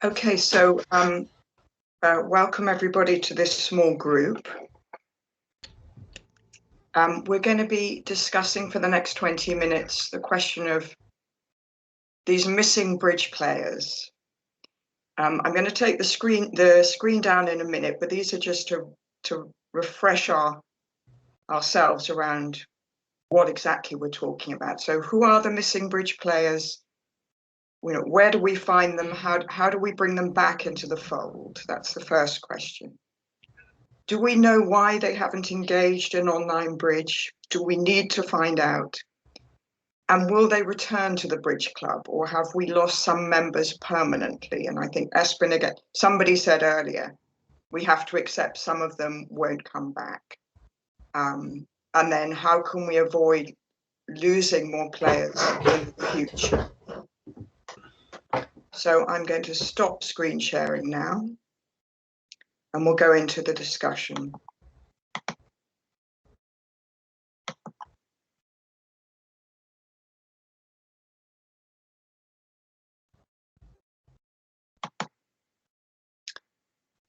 Okay, so welcome everybody to this small group. We're going to be discussing for the next 20 minutes the question of these missing bridge players. I'm going to take the screen down in a minute, but these are just to refresh ourselves around what exactly we're talking about. So who are the missing bridge players? You know, where do we find them? How do we bring them back into the fold? That's the first question. Do we know why they haven't engaged in online bridge? Do we need to find out? And will they return to the bridge club, or have we lost some members permanently? And I think Espen, again, somebody said earlier, we have to accept some of them won't come back. And then how can we avoid losing more players in the future? So I'm going to stop screen sharing now, and we'll go into the discussion.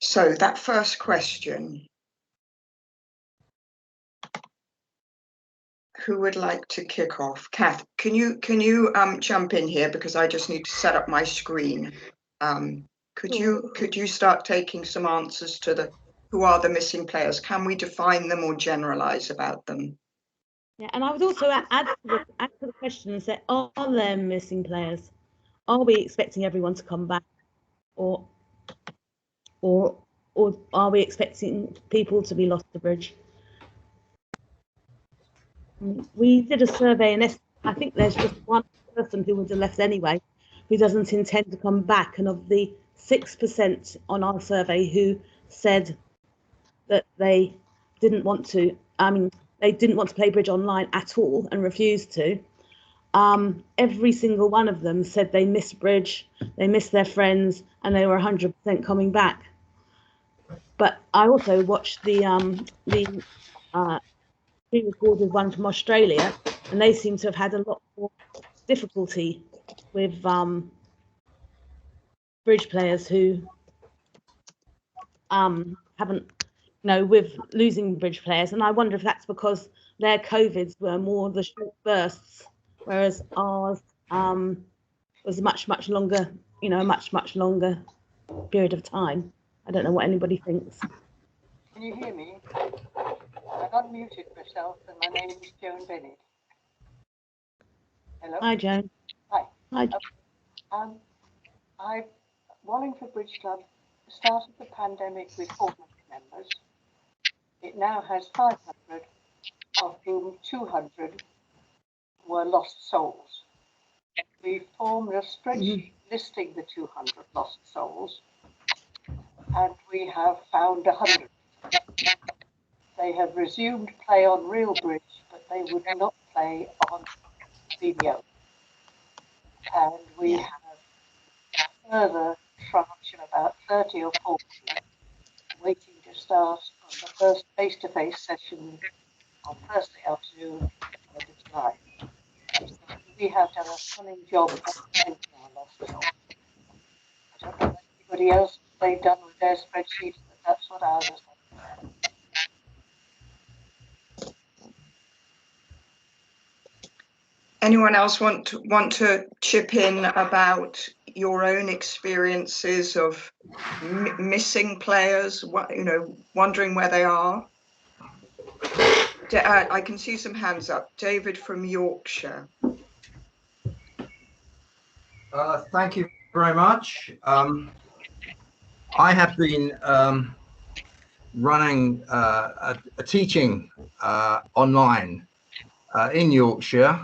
So that first question, who would like to kick off? Kath, can you jump in here, because I just need to set up my screen. Could you start taking some answers to the who are the missing players? Can we define them or generalize about them? Yeah, and I would also add to the question and say, are there missing players? Are we expecting everyone to come back, or are we expecting people to be lost to bridge? We did a survey, and I think there's just one person who would have left anyway, who doesn't intend to come back. And of the 6% on our survey who said that they didn't want to, they didn't want to play bridge online at all and refused to. Every single one of them said they miss bridge, they miss their friends, and they were 100% coming back. But I also watched the pre-recorded one from Australia, and they seem to have had a lot more difficulty with bridge players who haven't, with losing bridge players. And I wonder if that's because their COVIDs were more the short bursts, whereas ours was much longer, much longer period of time. I don't know what anybody thinks. Can you hear me? I've unmuted myself, and my name is Joan Bennett. Hello. Hi, Joan. Hi. Hi. Wallingford Bridge Club started the pandemic with 400 members. It now has 500, of whom 200 were lost souls. We formed a spreadsheet listing the 200 lost souls, and we have found 100. They have resumed play on real bridge, but they would not play on video. And we have a further tranche of about 30 or 40 waiting to start on the first face-to-face session on Thursday afternoon at the end of July. So we have done a stunning job of finding our lost souls. I don't know about anybody else they've done with their spreadsheets, but that's what ours has done. Anyone else want to chip in about your own experiences of missing players? Wondering where they are. I can see some hands up. David from Yorkshire. Thank you very much. I have been running a teaching online in Yorkshire.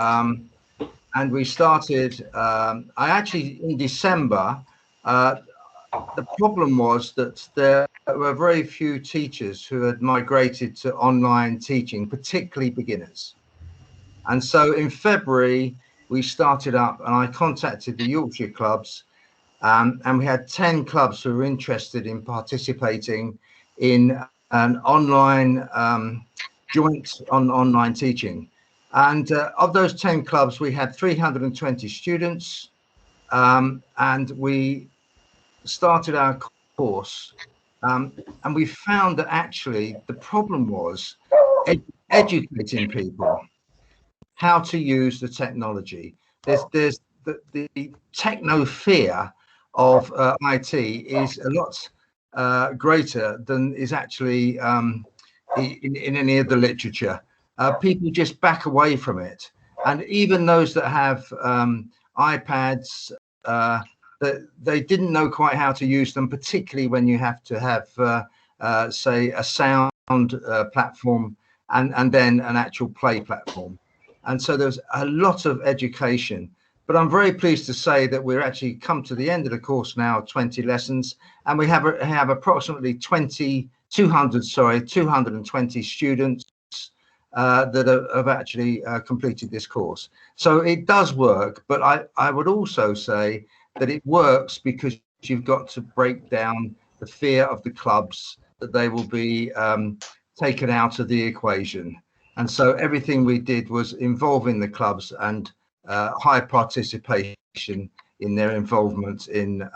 And we started, in December, the problem was that there were very few teachers who had migrated to online teaching, particularly beginners. And so in February, we started up, and I contacted the Yorkshire clubs, and we had 10 clubs who were interested in participating in an online joint online teaching. And of those 10 clubs, we had 320 students, and we started our course, and we found that actually the problem was educating people how to use the technology. There's the techno fear of IT is a lot greater than is actually in any of the literature. People just back away from it, and even those that have iPads, that they didn't know quite how to use them, particularly when you have to have say a sound platform and then an actual play platform. And so there's a lot of education, but I'm very pleased to say that we're actually come to the end of the course now, 20 lessons, and we have approximately 220 students that have actually completed this course. So it does work, but I would also say that it works because you've got to break down the fear of the clubs that they will be taken out of the equation. And so everything we did was involving the clubs and high participation in their involvement in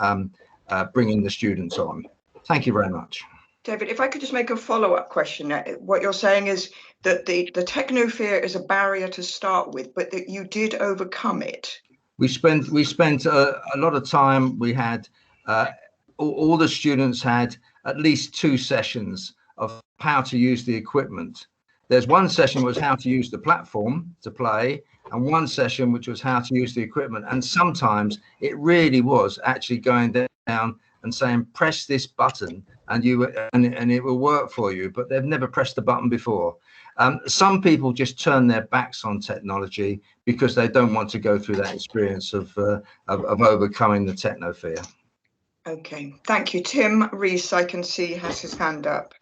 bringing the students on. Thank you very much. David, if I could just make a follow-up question. What you're saying is that the techno fear is a barrier to start with, but that you did overcome it. We spent a lot of time. We had all the students had at least 2 sessions of how to use the equipment. There's one session was how to use the platform to play, and one session which was how to use the equipment. And sometimes it really was actually going down and saying, press this button and it will work for you, but they've never pressed the button before. Some people just turn their backs on technology because they don't want to go through that experience of overcoming the techno fear. Okay, thank you. Tim Reese, I can see, has his hand up.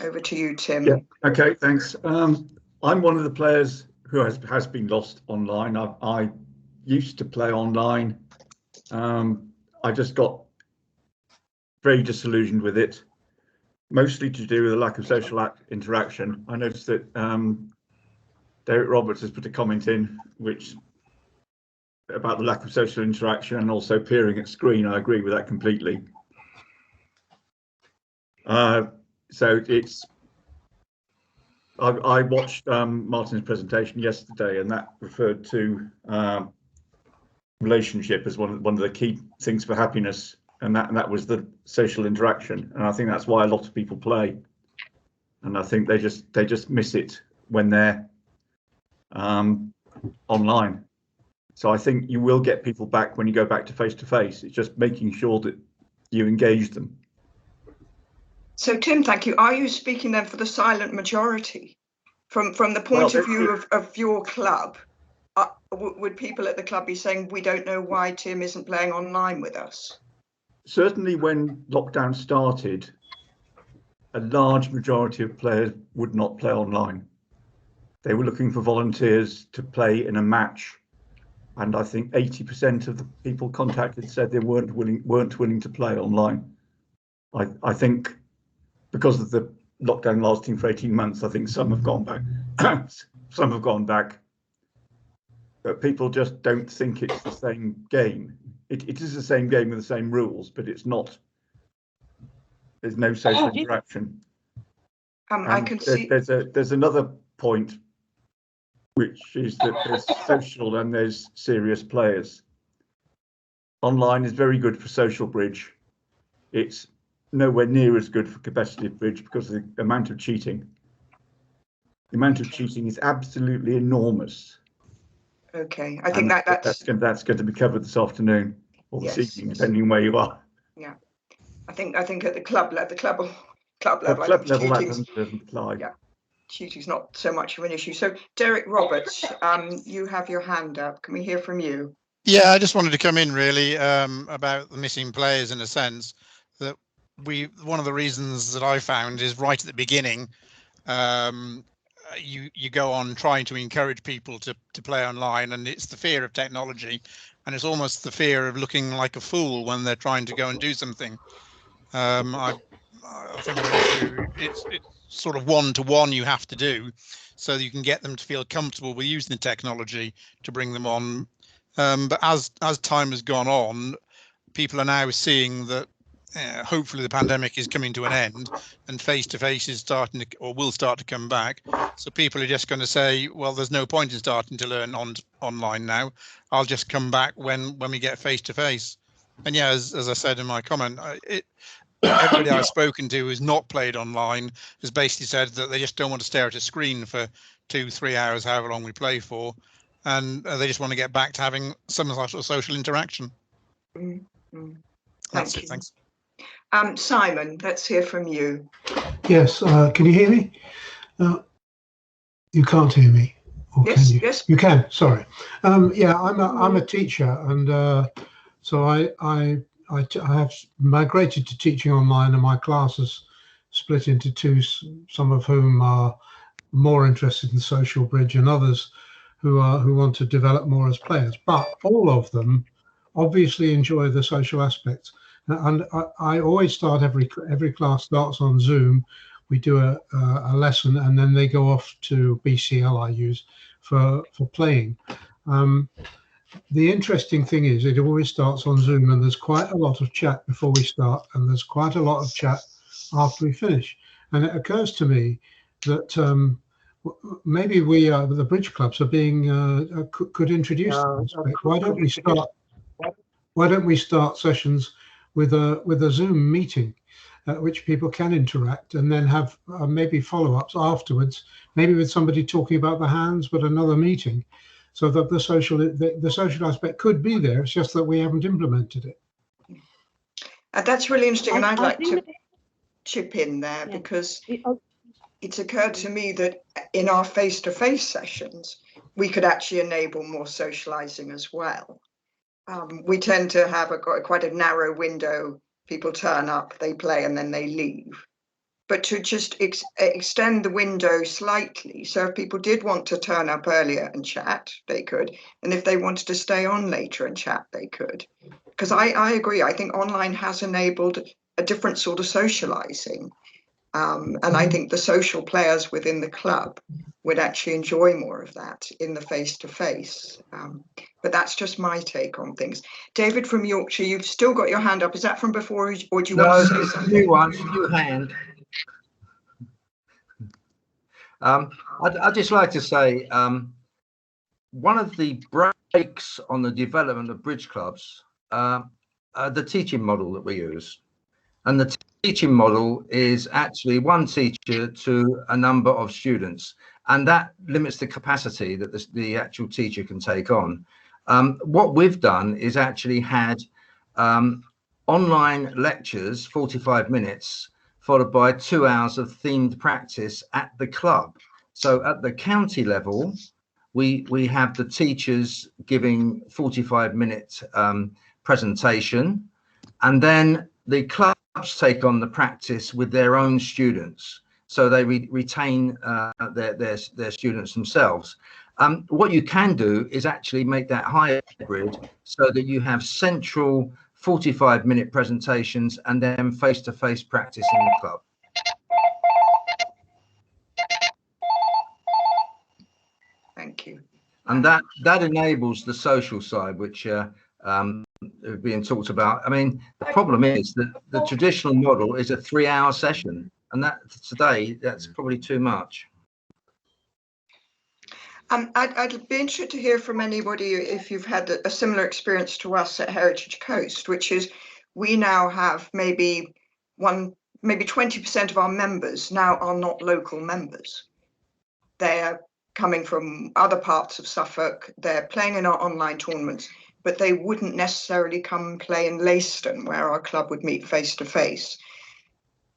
Over to you, Tim. Yeah, okay, thanks. I'm one of the players who has been lost online. I used to play online. I just got very disillusioned with it, mostly to do with the lack of social interaction. I noticed that Derek Roberts has put a comment in which about the lack of social interaction and also peering at screen. I agree with that completely. So it's, I watched Martin's presentation yesterday, and that referred to relationship as one of the key things for happiness, and that was the social interaction. And I think that's why a lot of people play, and I think they just miss it when they're online. So I think you will get people back when you go back to face. It's just making sure that you engage them. So Tim, thank you. Are you speaking then for the silent majority? From the point of view of your club, would people at the club be saying, we don't know why Tim isn't playing online with us? Certainly when lockdown started, a large majority of players would not play online. They were looking for volunteers to play in a match. And I think 80% of the people contacted said they weren't willing to play online. I think because of the lockdown lasting for 18 months, I think some have gone back. Some have gone back. But people just don't think it's the same game. It is the same game with the same rules, but it's not. There's no social interaction. I can see. There's another point, which is that there's social and there's serious players. Online is very good for social bridge. It's nowhere near as good for competitive bridge because of the amount of cheating. The amount of cheating is absolutely enormous. Okay, I think that's going to be covered this afternoon or this evening, depending on where you are. Yeah, I think at the club level, That doesn't apply. Yeah, cheating's not so much of an issue. So Derek Roberts, you have your hand up. Can we hear from you? Yeah, I just wanted to come in really about the missing players, in a sense that one of the reasons that I found is right at the beginning. You go on trying to encourage people to play online, and it's the fear of technology, and it's almost the fear of looking like a fool when they're trying to go and do something. I think it's sort of one-to-one you have to do, so you can get them to feel comfortable with using the technology to bring them on But as time has gone on, people are now seeing that hopefully the pandemic is coming to an end and face-to-face is starting to, or will start to come back. So people are just going to say, well, there's no point in starting to learn online now. I'll just come back when we get face-to-face. And yeah, as I said in my comment, everybody I've spoken to who's not played online has basically said that they just don't want to stare at a screen for 2-3 hours, however long we play for, and they just want to get back to having some sort of social interaction. That's it. Thanks. Simon, let's hear from you. Yes, can you hear me? You can't hear me. Or Yes, can you? yes. You can. Sorry. Yeah, I'm a teacher, and so I have migrated to teaching online, and my classes split into two. Some of whom are more interested in social bridge, and others who want to develop more as players. But all of them obviously enjoy the social aspects. And I always start every class starts on Zoom. We do a lesson, and then they go off to BCL I use for playing. The interesting thing is it always starts on Zoom, and there's quite a lot of chat before we start, and there's quite a lot of chat after we finish. And it occurs to me that maybe we the bridge clubs are being could introduce that aspect. Why don't we start sessions with a Zoom meeting at which people can interact, and then have maybe follow-ups afterwards, maybe with somebody talking about the hands, but another meeting, so that the social aspect could be there. It's just that we haven't implemented it. That's really interesting, and I'd like to chip in there, because it's occurred to me that in our face-to-face sessions, we could actually enable more socializing as well. We tend to have quite a narrow window. People turn up, they play, and then they leave. But to just extend the window slightly, so if people did want to turn up earlier and chat, they could. And if they wanted to stay on later and chat, they could. Because I agree, I think online has enabled a different sort of socializing. And I think the social players within the club would actually enjoy more of that in the face-to-face. But that's just my take on things. David from Yorkshire, you've still got your hand up. Is that from before, or do you want to say something? New one, new hand. I'd just like to say one of the breaks on the development of bridge clubs, the teaching model that we use. And the teaching model is actually one teacher to a number of students, and that limits the capacity that the actual teacher can take on. What we've done is actually had online lectures, 45 minutes, followed by 2 hours of themed practice at the club. So at the county level, we have the teachers giving 45-minute presentation, and then the clubs take on the practice with their own students, so they retain their students themselves. What you can do is actually make that hybrid, so that you have central 45-minute presentations and then face-to-face practice in the club. Thank you. And that enables the social side, which being talked about. I mean, the problem is that the traditional model is a 3-hour session, and that today that's probably too much. I'd be interested to hear from anybody if you've had a similar experience to us at Heritage Coast, which is we now have maybe 20% of our members now are not local members. They're coming from other parts of Suffolk. They're playing in our online tournaments, but they wouldn't necessarily come play in Leiston, where our club would meet face to face.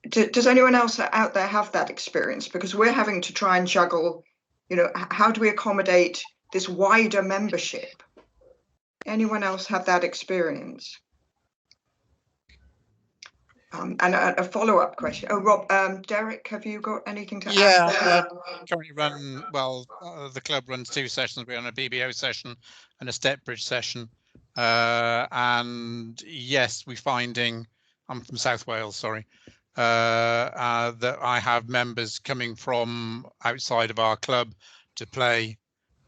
Does anyone else out there have that experience? Because we're having to try and juggle, you know, how do we accommodate this wider membership? Anyone else have that experience? And a follow-up question. Oh, Rob, Derek, have you got anything to add? Yeah, currently run, well, the club runs 2 sessions. We're on a BBO session and a step bridge session. And yes, we're finding, I'm from South Wales, sorry, that I have members coming from outside of our club to play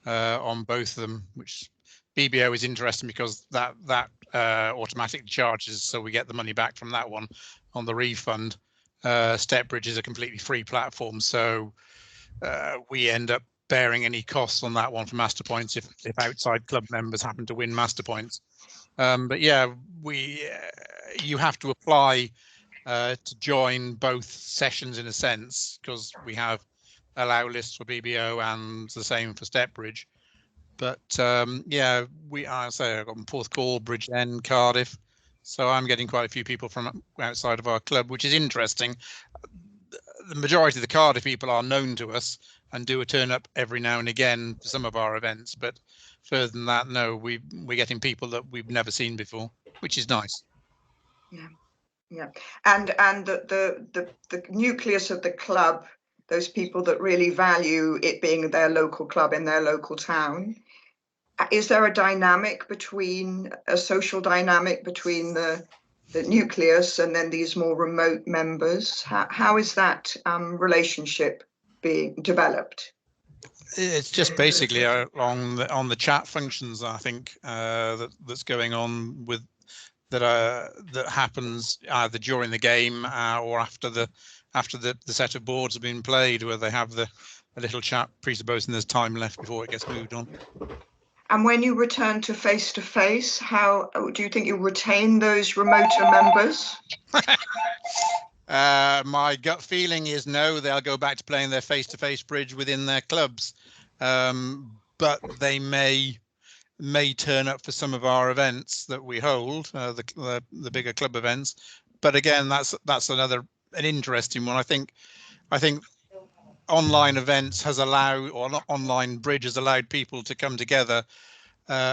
on both of them, which BBO is interesting because that automatically charges, so we get the money back from that one on the refund. Stepbridge is a completely free platform, so we end up bearing any costs on that one for master points if outside club members happen to win master points. But yeah, you have to apply to join both sessions in a sense, because we have allow lists for BBO and the same for Stepbridge. But yeah, I say I've got Porthcawl, Bridgend, Cardiff, so I'm getting quite a few people from outside of our club, which is interesting. The majority of the Cardiff people are known to us and do a turn up every now and again for some of our events, but further than that, no, we're getting people that we've never seen before, which is nice. Yeah, and the nucleus of the club, those people that really value it being their local club in their local town. Is there a social dynamic between the nucleus and then these more remote members? How is that relationship being developed? It's just basically on the chat functions, I think, that's going on with that happens either during the game or after the set of boards have been played, where they have a little chat, presupposing there's time left before it gets moved on. And when you return to face-to-face, how do you think you'll retain those remoter members? My gut feeling is no, they'll go back to playing their face-to-face bridge within their clubs, but they may turn up for some of our events that we hold, the bigger club events. But again, that's an interesting one. I think online events has allowed, or not, online bridge has allowed people to come together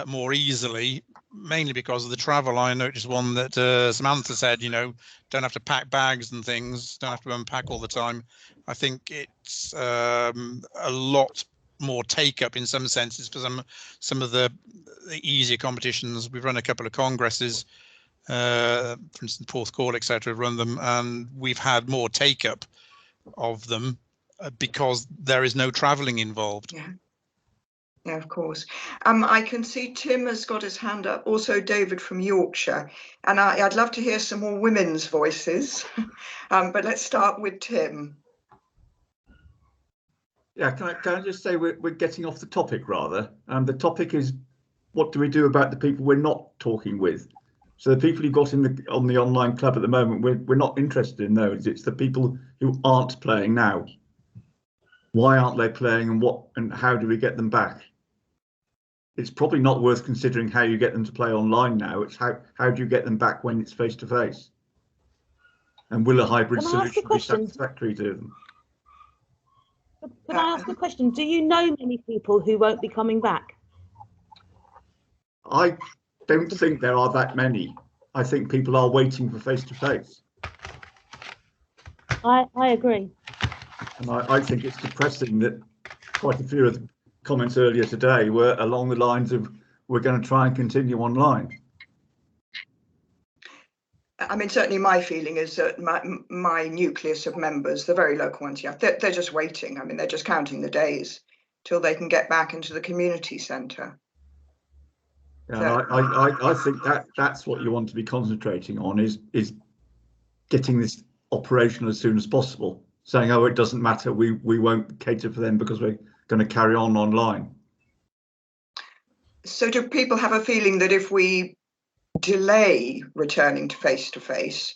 more easily, mainly because of the travel. I noticed one that Samantha said, don't have to pack bags and things, don't have to unpack all the time. I think it's a lot more take up in some senses for some of the easier competitions. We've run a couple of congresses, for instance, Porthcawl, etc. Run them, and we've had more take up of them because there is no travelling involved. Yeah, of course. I can see Tim has got his hand up, also David from Yorkshire, and I'd love to hear some more women's voices, but let's start with Tim. Yeah, can I just say we're getting off the topic rather. The topic is, what do we do about the people we're not talking with? So the people you've got on the online club at the moment, we're not interested in those. It's the people who aren't playing now. Why aren't they playing, and how do we get them back? It's probably not worth considering how you get them to play online now. It's how do you get them back when it's face to face? And will a hybrid solution be satisfactory to them? Can I ask a question? Do you know many people who won't be coming back? I don't think there are that many. I think people are waiting for face to face. I agree. And I think it's depressing that quite a few of the comments earlier today were along the lines of, we're going to try and continue online. I mean, certainly my feeling is that my nucleus of members, the very local ones, yeah, they're just waiting. I mean, they're just counting the days till they can get back into the community centre. Yeah, I think that's what you want to be concentrating on is getting this operational as soon as possible. Saying, oh, it doesn't matter, we won't cater for them because we're going to carry on online. So do people have a feeling that if we delay returning to face,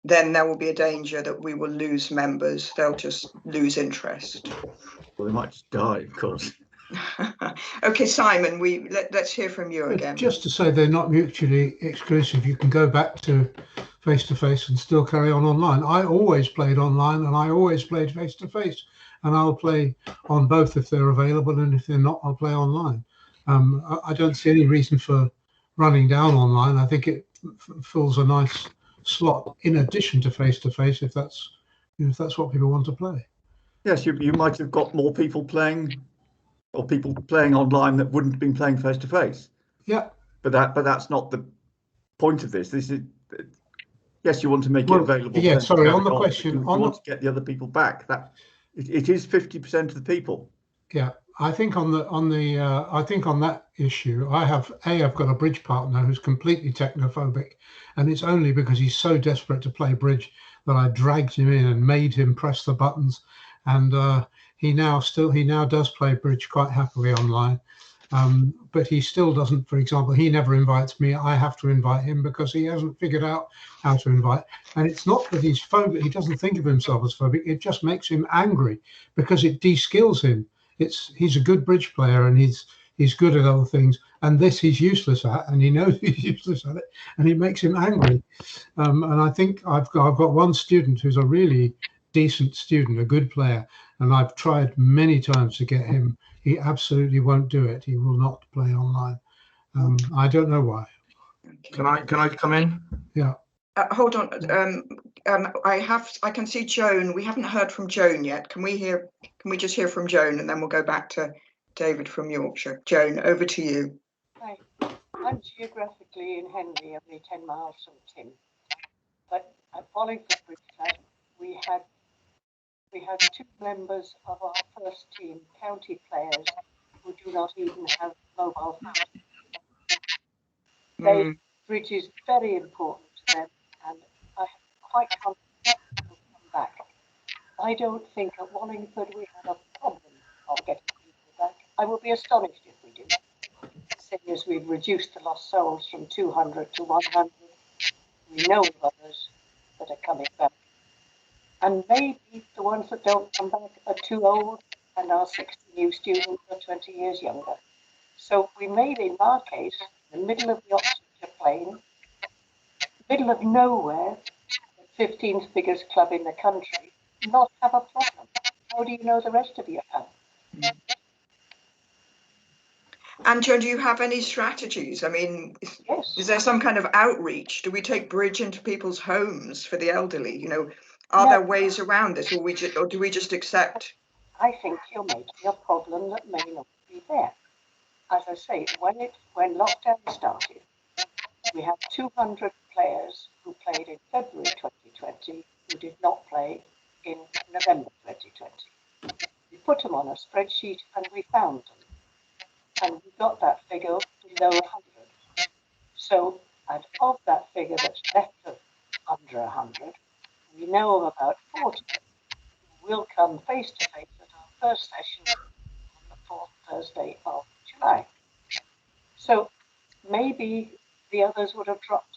then there will be a danger that we will lose members? They'll just lose interest. Well, they might just die, of course. Okay, Simon, let's hear from you again. Just to say, they're not mutually exclusive. You can go back to face and still carry on online. I always played online and I always played face to face, and I'll play on both if they're available, and if they're not, I'll play online. I don't see any reason for running down online. I think it fills a nice slot in addition to face if that's what people want to play. Yes, you might have got more people playing, or people playing online that wouldn't have been playing face to face. Yeah, but that's not the point of this. This is, yes, you want to make it available. Yeah, sorry, on the question, you want to get the other people back. That it is 50% of the people. Yeah, I think on that issue, I've got a bridge partner who's completely technophobic, and it's only because he's so desperate to play bridge that I dragged him in and made him press the buttons, and he now does play bridge quite happily online. But he still doesn't, for example, he never invites me. I have to invite him because he hasn't figured out how to invite. And it's not that he's phobic, he doesn't think of himself as phobic, it just makes him angry because it de-skills him. He's a good bridge player and he's good at other things. And this he's useless at, and he knows he's useless at it, and it makes him angry. And I think I've got one student who's a really decent student, a good player, and I've tried many times to get him. He absolutely won't do it. He will not play online. I don't know why. Can I come in? Yeah. Hold on. I can see Joan. We haven't heard from Joan yet. Can we just hear from Joan, and then we'll go back to David from Yorkshire. Joan, over to you. Hi. I'm geographically in Henley, only 10 miles from Tim. But at Wallingford Bridge Club, we had 2 members of our first team, county players, who do not even have mobile phones. Bridge is very important to them, and I'm quite confident they'll come back. I don't think at Wallingford we have a problem of getting people back. I will be astonished if we do. Seeing as we've reduced the lost souls from 200 to 100, we know of others that are coming back. And maybe the ones that don't come back are too old, and our 60 new students are 20 years younger. So we may, in our case, in the middle of the Oxfordshire Plain, middle of nowhere, the 15th biggest club in the country, not have a problem. How do you know the rest of you have? And Joan, do you have any strategies? I mean, Yes. Is there some kind of outreach? Do we take bridge into people's homes for the elderly? Are there ways around this, or do we just accept? I think you're making a problem that may not be there. As I say, when lockdown started, we had 200 players who played in February 2020 who did not play in November 2020. We put them on a spreadsheet and we found them. And we got that figure below 100. So, and of that figure that's left of under 100, we know of about 40 who will come face to face at our first session on the 4th Thursday of July. So maybe the others would have dropped out.